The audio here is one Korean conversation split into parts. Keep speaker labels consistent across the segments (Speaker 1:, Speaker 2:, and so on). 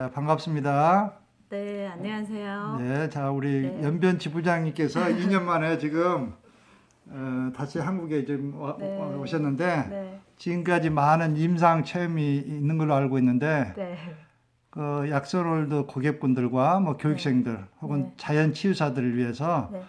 Speaker 1: 자, 반갑습니다.
Speaker 2: 네, 안녕하세요.
Speaker 1: 네, 자, 우리
Speaker 2: 네,
Speaker 1: 연변 지부장님께서 2년 만에 지금 다시 한국에
Speaker 2: 네,
Speaker 1: 오셨는데
Speaker 2: 네,
Speaker 1: 지금까지 많은 임상 체험이 있는 걸로 알고 있는데
Speaker 2: 네,
Speaker 1: 그 약선홀드 고객분들과 뭐
Speaker 2: 네,
Speaker 1: 교육생들 혹은
Speaker 2: 네,
Speaker 1: 자연 치유사들을 위해서
Speaker 2: 네.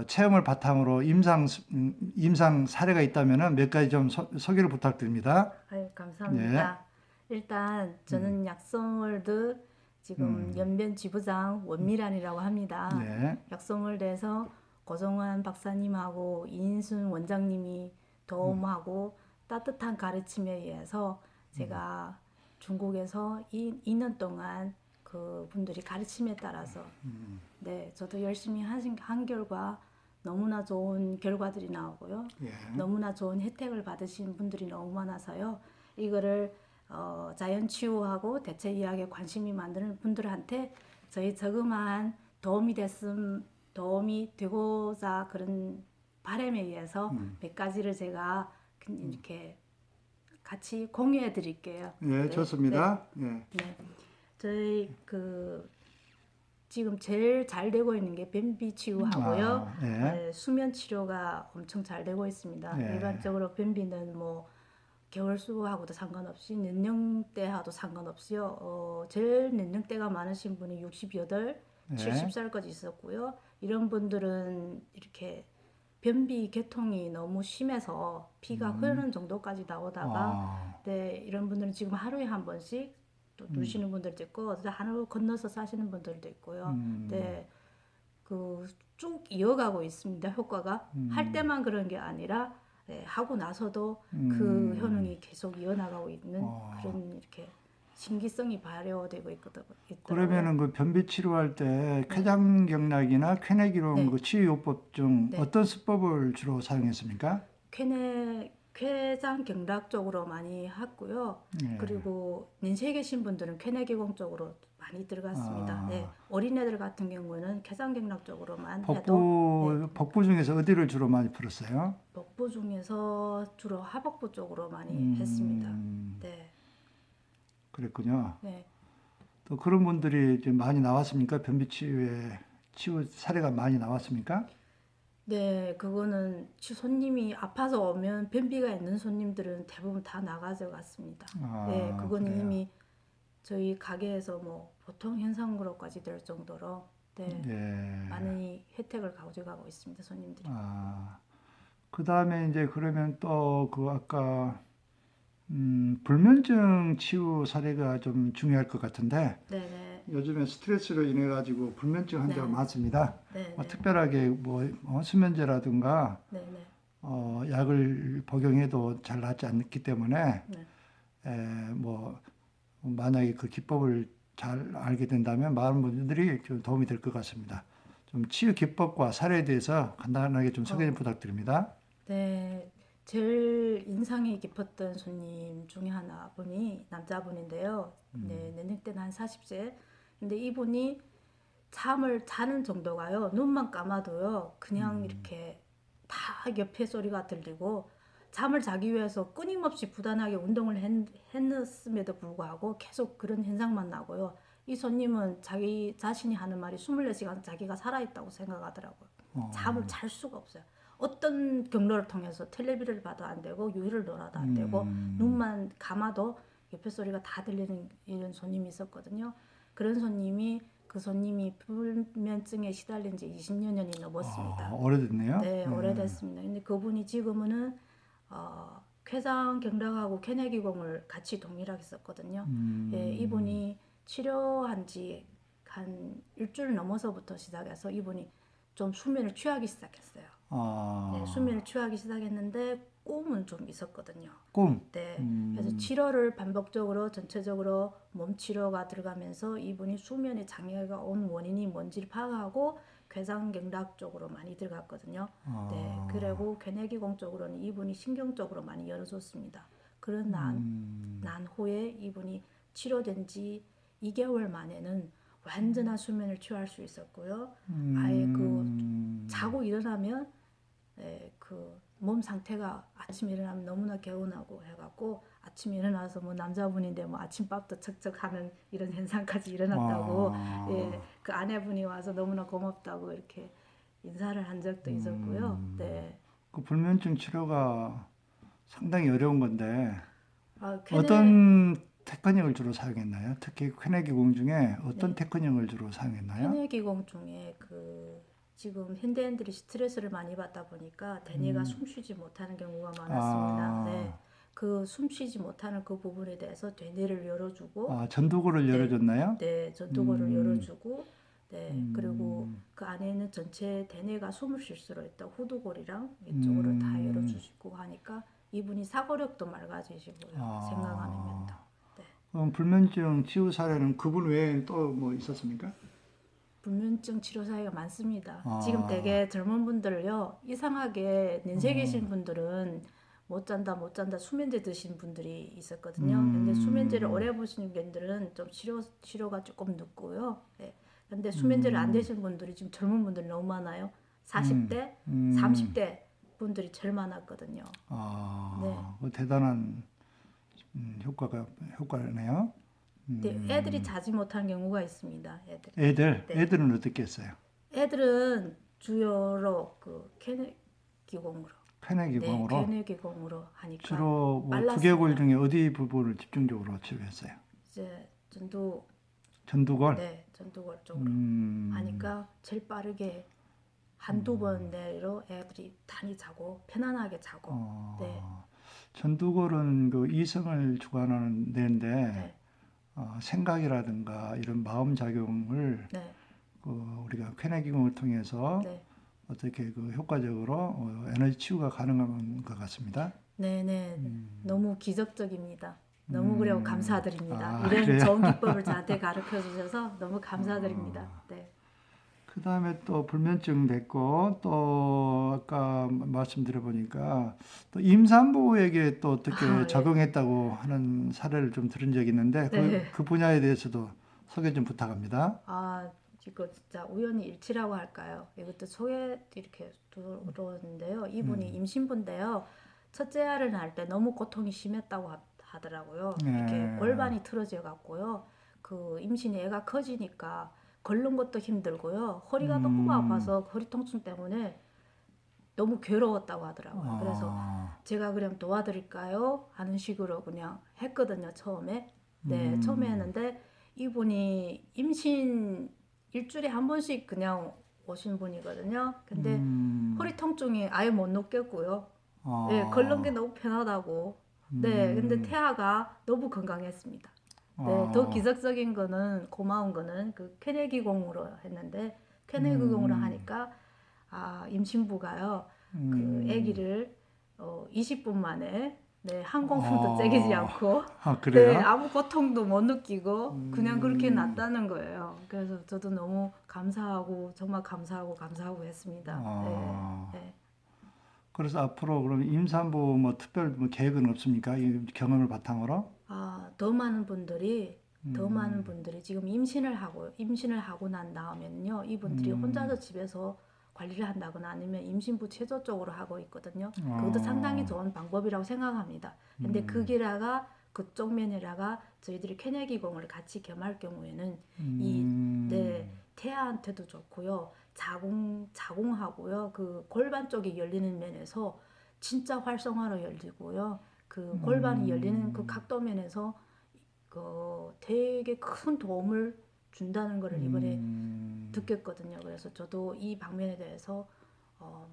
Speaker 1: 체험을 바탕으로 임상 사례가 있다면은 몇 가지 좀 소개를 부탁드립니다.
Speaker 2: 아유,
Speaker 1: 네,
Speaker 2: 감사합니다. 일단 저는 약성월드 지금 연변 지부장 원미란이라고 합니다.
Speaker 1: 네,
Speaker 2: 약성월드에서 고정환 박사님하고 이인순 원장님이 도움하고 따뜻한 가르침에 의해서 제가 중국에서 2년 동안 그 분들이 가르침에 따라서 네, 저도 열심히 한 결과 너무나 좋은 결과들이 나오고요.
Speaker 1: 예,
Speaker 2: 너무나 좋은 혜택을 받으신 분들이 너무 많아서요. 이거를 자연 치유하고 대체 의학에 관심이 많은 분들한테 저희 저금한 도움이 되고자 그런 바람에 의해서 몇 가지를 제가 이렇게 같이 공유해 드릴게요.
Speaker 1: 예,
Speaker 2: 네, 네,
Speaker 1: 좋습니다. 예,
Speaker 2: 네. 저희 지금 제일 잘 되고 있는 게 변비 치유하고요.
Speaker 1: 예,
Speaker 2: 수면 치료가 엄청 잘 되고 있습니다.
Speaker 1: 예.
Speaker 2: 일반적으로 변비는 뭐 개월수하고도 상관없이 연령대하고도 상관없이요. 제일 연령대가 많으신 분이 68,
Speaker 1: 네.
Speaker 2: 70살까지 있었고요. 이런 분들은 이렇게 변비 계통이 너무 심해서 피가 흐르는 정도까지 나오다가
Speaker 1: 아,
Speaker 2: 네, 이런 분들은 지금 하루에 한 번씩 또 누시는 분들도 있고 하루 건너서 사시는 분들도 있고요. 네, 그 쭉 이어가고 있습니다. 효과가 할 때만 그런 게 아니라 네, 하고 나서도 그 효능이 계속 이어나가고 있는 그런 이렇게 신기성이 발효되고 있더라고요.
Speaker 1: 그러면은 그 변비 치료할 때
Speaker 2: 네,
Speaker 1: 췌장경락이나 쾌내기론
Speaker 2: 네,
Speaker 1: 그 치유요법 중
Speaker 2: 네.
Speaker 1: 어떤 수법을 주로 사용했습니까?
Speaker 2: 쾌장 경락 쪽으로 많이 했고요.
Speaker 1: 예.
Speaker 2: 그리고 연세 계신 분들은 쾌내기공 쪽으로 많이 들어갔습니다. 네,
Speaker 1: 아,
Speaker 2: 어린애들 같은 경우는 쾌장 경락 쪽으로만 해도 네,
Speaker 1: 복부 중에서 어디를 주로 많이 풀었어요?
Speaker 2: 복부 중에서 주로 하복부 쪽으로 많이 했습니다.
Speaker 1: 음,
Speaker 2: 네,
Speaker 1: 그랬군요.
Speaker 2: 네.
Speaker 1: 또 그런 분들이 좀 많이 나왔습니까? 변비 치유에 치유 사례가 많이 나왔습니까?
Speaker 2: 네, 그거는 손님이 아파서 오면 변비가 있는 손님들은 대부분 다 나가져 갔습니다. 네,
Speaker 1: 아,
Speaker 2: 그거는
Speaker 1: 그래요.
Speaker 2: 이미 저희 가게에서 뭐 보통 현상으로까지 될 정도로 네,
Speaker 1: 예.
Speaker 2: 많이 혜택을 가져가고 있습니다, 손님들이.
Speaker 1: 아, 그 다음에 이제 그러면 또 그 아까 불면증 치유 사례가 좀 중요할 것 같은데
Speaker 2: 네네,
Speaker 1: 요즘에 스트레스로 인해 가지고 불면증 환자가
Speaker 2: 네,
Speaker 1: 많습니다.
Speaker 2: 네네,
Speaker 1: 특별하게 뭐 수면제라든가
Speaker 2: 네네,
Speaker 1: 약을 복용해도 잘 낫지 않기 때문에
Speaker 2: 네.
Speaker 1: 뭐 만약에 그 기법을 잘 알게 된다면 많은 분들이 좀 도움이 될 것 같습니다. 좀 치유 기법과 사례에 대해서 간단하게 좀 소개 좀
Speaker 2: 어,
Speaker 1: 부탁드립니다.
Speaker 2: 네, 제일 인상이 깊었던 손님 중에 하나 분이 남자분인데요. 네,年龄대는 한 40세. 근데 이분이 잠을 자는 정도가요. 눈만 감아도요. 그냥 이렇게 다 옆에 소리가 들리고 잠을 자기 위해서 끊임없이 부단하게 운동을 했음에도 불구하고 계속 그런 현상만 나고요. 이 손님은 자기 자신이 하는 말이 24시간 자기가 살아있다고 생각하더라고요. 잠을 잘 수가 없어요. 어떤 경로를 통해서 텔레비를 봐도 안 되고 유희를 놀아도 안 되고 눈만 감아도 옆에 소리가 다 들리는 이런 손님이 있었거든요. 그런 손님이 불면증에 시달린 지 20여 년이 넘었습니다.
Speaker 1: 오래됐네요.
Speaker 2: 네, 오래됐습니다. 근데 그분이 지금은 쾌장 경락하고 케네기공을 같이 동일하게 썼거든요. 예, 이분이 치료한 지 한 일주일 넘어서부터 시작해서 이분이 좀 수면을 취하기 시작했어요. 네, 수면을 취하기 시작했는데 꿈은 좀 있었거든요.
Speaker 1: 꿈.
Speaker 2: 네, 그래서 치료를 반복적으로 전체적으로 몸 치료가 들어가면서 이분이 수면에 장애가 온 원인이 뭔지를 파악하고 궤장경락 쪽으로 많이 들어갔거든요. 네, 그리고 괴내기공 쪽으로는 이분이 신경 쪽으로 많이 열어줬습니다. 그런 난 후에 이분이 치료된 지 2개월 만에는 완전한 수면을 취할 수 있었고요. 아예 그 자고 일어나면 그 몸 상태가 아침에 일어나면 너무나 개운하고 해갖고 아침에 일어나서 뭐 남자분인데 뭐 아침밥도 척척하는 이런 현상까지 일어났다고
Speaker 1: 아.
Speaker 2: 그 아내분이 와서 너무나 고맙다고 이렇게 인사를 한 적도 있었고요. 네.
Speaker 1: 그 불면증 치료가 상당히 어려운 건데
Speaker 2: 아,
Speaker 1: 어떤 테크닉을 주로 사용했나요? 특히 쾌내기공 중에 어떤
Speaker 2: 네.
Speaker 1: 테크닉을 주로 사용했나요?
Speaker 2: 쾌내기공 중에 지금 현대인들이 스트레스를 많이 받다 보니까 대뇌가 숨쉬지 못하는 경우가 많았습니다.
Speaker 1: 아.
Speaker 2: 네. 그 숨쉬지 못하는 그 부분에 대해서 대뇌를 열어주고
Speaker 1: 아, 전두구를
Speaker 2: 네.
Speaker 1: 열어줬나요?
Speaker 2: 네, 전두골을 열어주고, 네, 그리고
Speaker 1: 음.
Speaker 2: 그 안에 있는 전체 대뇌가 숨을 쉴 수로 있다 후두골이랑 이쪽으로 다 열어주시고 하니까 이분이 사고력도 맑아지시고요. 생각하는 면도. 네.
Speaker 1: 그럼 불면증 치유 사례는 그분 외에 또 뭐 있었습니까?
Speaker 2: 불면증 치료 사례가 많습니다.
Speaker 1: 아.
Speaker 2: 지금 되게 젊은 분들요, 이상하게 연세 계신 분들은 못 잔다 수면제 드신 분들이 있었거든요. 근데 수면제를 오래 보시는 분들은 좀 치료가 조금 늦고요. 네. 근데 수면제를 안 드신 분들이 지금 젊은 분들이 너무 많아요. 40대, 30대 분들이 제일 많았거든요.
Speaker 1: 아,
Speaker 2: 네.
Speaker 1: 그 대단한 효과네요.
Speaker 2: 근데 애들이 자지 못한 경우가 있습니다. 네.
Speaker 1: 애들은 어떻게 했어요?
Speaker 2: 애들은 주요로 그 쾌내기공으로
Speaker 1: 쾌내기공으로
Speaker 2: 쾌내기공으로 하니까
Speaker 1: 주로 뭐
Speaker 2: 빨랐습니다.
Speaker 1: 두개골 중에 어디 부분을 집중적으로 치료했어요?
Speaker 2: 이제
Speaker 1: 전두골?
Speaker 2: 전두골 쪽으로
Speaker 1: 음.
Speaker 2: 하니까 제일 빠르게 한두 번 내로 애들이 단히 자고 편안하게 자고. 네.
Speaker 1: 전두골은 그 이성을 주관하는 데인데
Speaker 2: 네.
Speaker 1: 생각이라든가 이런 마음 작용을
Speaker 2: 네.
Speaker 1: 그 우리가 쾌내기공을 통해서
Speaker 2: 네.
Speaker 1: 어떻게 그 효과적으로 에너지 치유가 가능한 것 같습니다.
Speaker 2: 네. 너무 기적적입니다. 너무 그래요. 감사드립니다.
Speaker 1: 아,
Speaker 2: 이런
Speaker 1: 그래요?
Speaker 2: 좋은 기법을 저한테 가르쳐 주셔서 너무 감사드립니다. 네.
Speaker 1: 그 다음에 또 불면증 됐고 또 아까 말씀드려 보니까 또 임산부에게 또 어떻게
Speaker 2: 아, 예.
Speaker 1: 적용했다고 하는 사례를 좀 들은 적이 있는데
Speaker 2: 네.
Speaker 1: 그 분야에 대해서도 소개 좀 부탁합니다.
Speaker 2: 아, 이거 진짜 우연히 일치라고 할까요? 이것도 소개 이렇게 들어오는데요. 이분이 임신부인데요. 첫째 알을 낳을 때 너무 고통이 심했다고 하더라고요. 이렇게
Speaker 1: 네.
Speaker 2: 골반이 틀어져 갖고요. 그 임신이 애가 커지니까 걷는 것도 힘들고요. 허리가 너무 아파서 허리 통증 때문에 너무 괴로웠다고 하더라고요. 그래서 제가 그럼 도와드릴까요? 하는 식으로 그냥 했거든요, 처음에. 네, 처음에 했는데 이분이 임신 일주일에 한 번씩 그냥 오신 분이거든요. 근데 허리 통증이 아예 못 느꼈고요. 네, 걷는 게 너무 편하다고. 네, 근데 태아가 너무 건강했습니다. 네, 더 기적적인 거는 고마운 거는 그 쾌내기공으로 했는데 쾌내기공으로 하니까 임신부가요 그 아기를 20분 만에 네, 한 공분도 째기지 않고
Speaker 1: 그래요?
Speaker 2: 네, 아무 고통도 못 느끼고 그냥 그렇게 났다는 거예요. 그래서 저도 너무 감사하고 정말 감사하고 했습니다. 네.
Speaker 1: 그래서 앞으로 그럼 임산부 뭐 특별 뭐 계획은 없습니까? 이 경험을 바탕으로?
Speaker 2: 더 많은 분들이 지금 임신을 하고 난 다음에는요, 이분들이 혼자서 집에서 관리를 한다거나 아니면 임신부 체조 쪽으로 하고 있거든요. 그것도 상당히 좋은 방법이라고 생각합니다. 근데 그쪽 면이라가 저희들이 쾌내기공을 같이 겸할 경우에는 네, 태아한테도 좋고요. 자궁하고요. 그 골반 쪽이 열리는 면에서 진짜 활성화로 열리고요. 그 골반이 열리는 그 각도 면에서 되게 큰 도움을 준다는 것을 이번에 듣겠거든요. 그래서 저도 이 방면에 대해서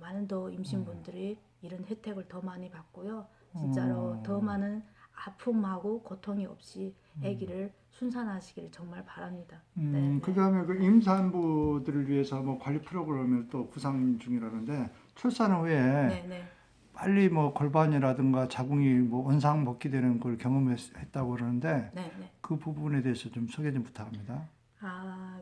Speaker 2: 많은 더 임신분들이 이런 혜택을 더 많이 받고요. 진짜로 더 많은 아픔하고 고통이 없이 아기를 순산하시기를 정말 바랍니다. 네.
Speaker 1: 그다음에 그 임산부들을 위해서 뭐 관리 프로그램을 또 구상 중이라는데 출산 후에
Speaker 2: 네.
Speaker 1: 빨리 뭐 골반이라든가 자궁이 뭐 원상복귀되는 걸 경험했다고 그러는데
Speaker 2: 네.
Speaker 1: 그 부분에 대해서 좀 소개 좀 부탁합니다.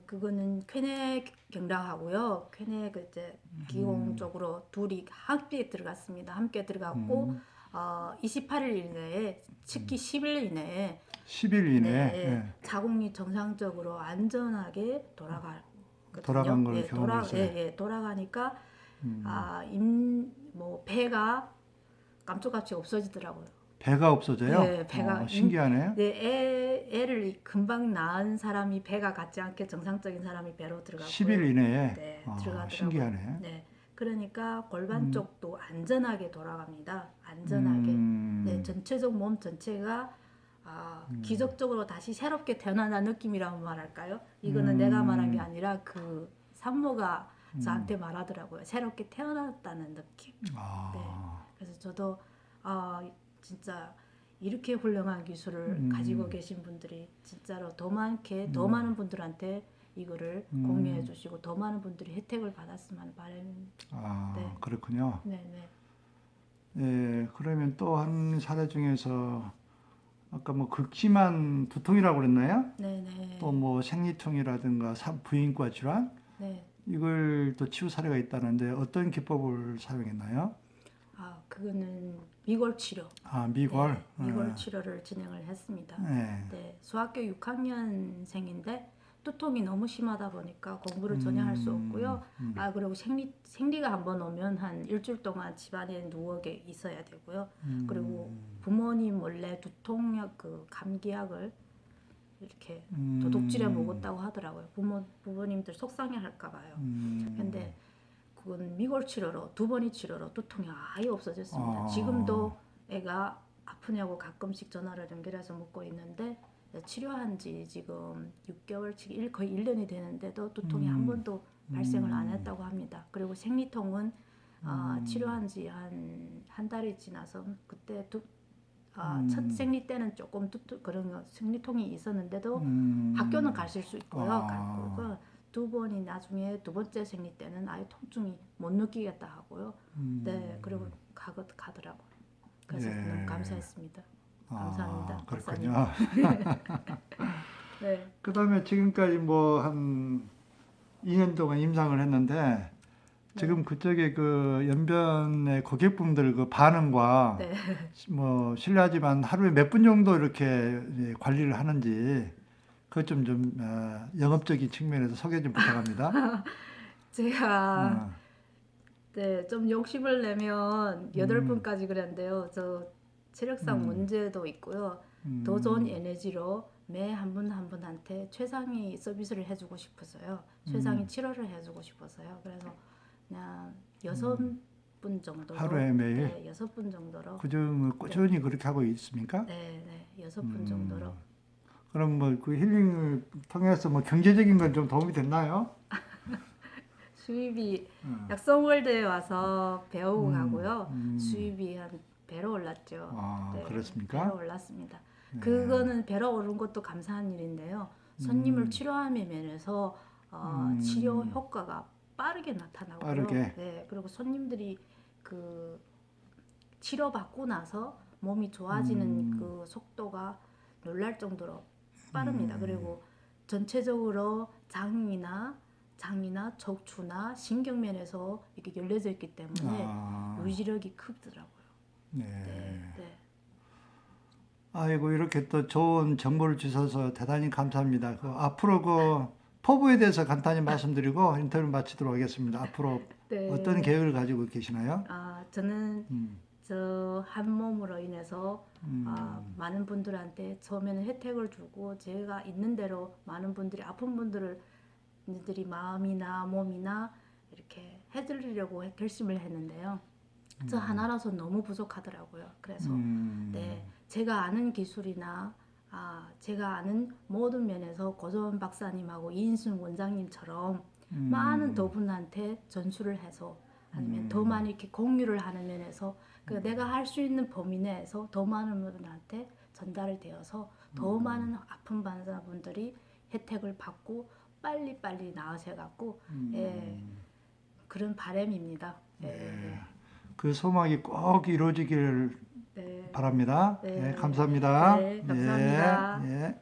Speaker 2: 그거는 쾌내 경락하고요. 쾌내 이제 기공 쪽으로 둘이 함께 들어갔습니다. 함께 들어갔고 28일 이내에 특히 10일 이내에
Speaker 1: 10일 이내에
Speaker 2: 네, 자궁이 정상적으로 안전하게 돌아간
Speaker 1: 걸 경험했어요.
Speaker 2: 돌아가니까 뭐 배가 깜짝같이 없어지더라고요.
Speaker 1: 배가 없어져요?
Speaker 2: 네, 배가
Speaker 1: 신기하네.
Speaker 2: 네, 애를 금방 낳은 사람이 배가 같지 않게 정상적인 사람이 배로 들어가고요.
Speaker 1: 10일 이내에.
Speaker 2: 네, 들어가더라고요.
Speaker 1: 신기하네.
Speaker 2: 네, 그러니까 골반 쪽도 안전하게 돌아갑니다. 안전하게. 네, 전체적 몸 전체가 기적적으로 다시 새롭게 태어난다는 느낌이라고 말할까요? 이거는 내가 말한 게 아니라 그 산모가 저한테 말하더라고요. 새롭게 태어났다는 느낌. 네, 그래서 저도 진짜 이렇게 훌륭한 기술을 가지고 계신 분들이 진짜로 더 많은 분들한테 이거를 공유해 주시고 더 많은 분들이 혜택을 받았으면 하는 바람입니다. 네.
Speaker 1: 그렇군요.
Speaker 2: 네, 네.
Speaker 1: 예, 그러면 또 한 사례 중에서 아까 뭐 극심한 두통이라고 그랬나요?
Speaker 2: 네, 네.
Speaker 1: 또 뭐 생리통이라든가 부인과 질환
Speaker 2: 네.
Speaker 1: 이걸 또 치유 사례가 있다는데 어떤 기법을 사용했나요?
Speaker 2: 그거는 미골 치료.
Speaker 1: 미골.
Speaker 2: 네, 미골 치료를 진행을 했습니다.
Speaker 1: 네.
Speaker 2: 네, 중학교 6학년생인데 두통이 너무 심하다 보니까 공부를 전혀 할 수 없고요. 그리고 생리가 한번 오면 한 일주일 동안 집안에 누워 있어야 되고요. 그리고 부모님 몰래 두통약, 그 감기약을 이렇게 도둑질해 먹었다고 하더라고요. 부모님들 속상해할까 봐요. 근데 그건 미골 치료로 2번의 치료로 두통이 아예 없어졌습니다. 지금도 애가 아프냐고 가끔씩 전화를 연결해서 묻고 있는데 치료한 지 지금 6개월, 거의 1년이 되는데도 두통이 한 번도 발생을 안 했다고 합니다. 그리고 생리통은 치료한 지 한 달이 지나서 그때 첫 생리 때는 조금 그런 생리통이 있었는데도 학교는 가실 수 있고요. 그리고 2번이 나중에 2번째 생리 때는 아예 통증이 못 느끼겠다 하고요. 네, 그리고 가더라고요. 그래서 너무 감사했습니다. 감사합니다.
Speaker 1: 그렇군요.
Speaker 2: 네.
Speaker 1: 그다음에 지금까지 뭐 한 2년 동안 임상을 했는데 지금 그쪽에 그 연변의 고객분들 그 반응과
Speaker 2: 네.
Speaker 1: 뭐 실례하지만 하루에 몇 분 정도 이렇게 관리를 하는지 그것 좀 영업적인 측면에서 소개 좀 부탁합니다.
Speaker 2: 제가 네, 좀 욕심을 내면 8분까지 그랬는데요. 저 체력상 문제도 있고요. 더 좋은 에너지로 매 한 분 한 분한테 최상의 서비스를 해주고 싶어서요. 최상의 치료를 해주고 싶어서요. 그래서 그냥 6분 정도로
Speaker 1: 하루에 매일?
Speaker 2: 네, 6분 정도로
Speaker 1: 그중 꾸준히 그렇게 하고 있습니까?
Speaker 2: 네, 네, 6분 정도로
Speaker 1: 그럼 뭐 그 힐링을 통해서 뭐 경제적인 건 좀 도움이 됐나요?
Speaker 2: 수입이 약성월드에 와서 배우고 가고요. 수입이 한 배로 올랐죠. 네,
Speaker 1: 그렇습니까?
Speaker 2: 배로 올랐습니다. 그거는 배로 오른 것도 감사한 일인데요. 손님을 치료함에 면에서 치료 효과가 빠르게 나타나고요.
Speaker 1: 빠르게?
Speaker 2: 네, 그리고 손님들이 그 치료받고 나서 몸이 좋아지는 그 속도가 놀랄 정도로 빠릅니다. 그리고 전체적으로 장이나 척추나 신경면에서 이렇게 열려져 있기 때문에 유지력이 크더라고요.
Speaker 1: 네.
Speaker 2: 네, 네.
Speaker 1: 아이고 이렇게 또 좋은 정보를 주셔서 대단히 감사합니다. 그 앞으로 그 포부에 대해서 간단히 말씀드리고 인터뷰 마치도록 하겠습니다. 앞으로
Speaker 2: 네.
Speaker 1: 어떤 계획을 가지고 계시나요?
Speaker 2: 저는 저 한 몸으로 인해서 많은 분들한테 처음에는 혜택을 주고 제가 있는 대로 많은 분들이 아픈 분들이 마음이나 몸이나 이렇게 해드리려고 결심을 했는데요. 저 하나라서 너무 부족하더라고요. 그래서 네, 제가 아는 기술이나 제가 아는 모든 면에서 고조원 박사님하고 이인순 원장님처럼 많은 더 분한테 전수를 해서 아니면 더 많이 이렇게 공유를 하는 면에서 내가 할 수 있는 범위 내에서 더 많은 분들한테 전달이 되어서 더 많은 아픈 환자분들이 혜택을 받고 빨리 나으셔갖고 그런 바람입니다.
Speaker 1: 네. 그 소망이 꼭 이루어지기를
Speaker 2: 네.
Speaker 1: 바랍니다.
Speaker 2: 네.
Speaker 1: 네, 감사합니다.
Speaker 2: 네, 감사합니다.
Speaker 1: 예.